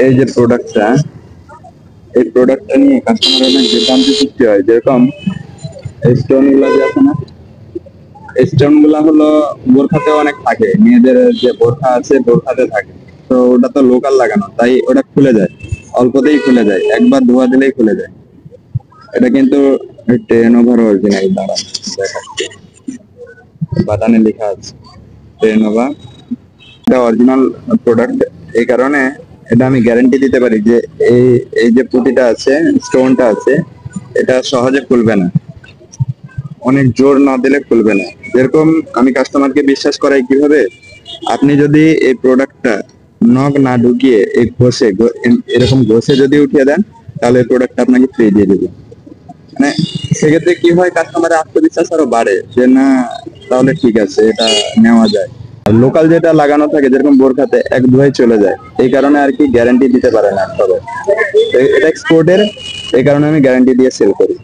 এই যে প্রোডাক্টটা, এই প্রোডাক্টটা নিয়ে কাস্টমার অনেক বিভ্রান্তি সৃষ্টি হয়। যেরকম স্টোন গুলা যে আছে না, স্টোন গুলা হলো বোরখাতে অনেক থাকে, মেয়েদের যে বোরখা আছে বোরখাতে থাকে। তো ওটা তো লোকাল লাগানো, তাই ওটা খুলে যায়, অল্পতেই খুলে যায়, একবার ধোয়া দিলেই খুলে যায়। এটা কিন্তু টেন ওভার অরিজিনাল দ্বারা দেখাচ্ছে, বাটনে লেখা আছে টেন ওভার, এটা অরিজিনাল প্রোডাক্ট। এই কারণে এটা আমি গ্যারান্টি দিতে পারি যে এই এই যে পুঁতিটা আছে, স্টোনটা আছে, এটা সহজে খুলবে না, অনেক জোর না দিলে খুলবে না। যেরকম আমি কাস্টমারকে বিশ্বাস করাই কিভাবে, আপনি যদি এই প্রোডাক্টটা নখ না ঢুকিয়ে এই এরকম ঘষে যদি উঠিয়ে দেন, তাহলে এই প্রোডাক্টটা আপনাকে ফ্রি দিয়ে দেবে। মানে সেক্ষেত্রে কি হয়, কাস্টমারের আত্মবিশ্বাস আরো বাড়ে যে না, তাহলে ঠিক আছে, এটা নেওয়া যায়। আর লোকাল যেটা লাগানো থাকে যেরকম বোরখাতে এক ধোয়ায় চলে যায়, এই কারণে আর কি গ্যারান্টি দিতে পারে না তবে এটা এক্সপোর্টের, এই কারণে আমি গ্যারান্টি দিয়ে সেল করি।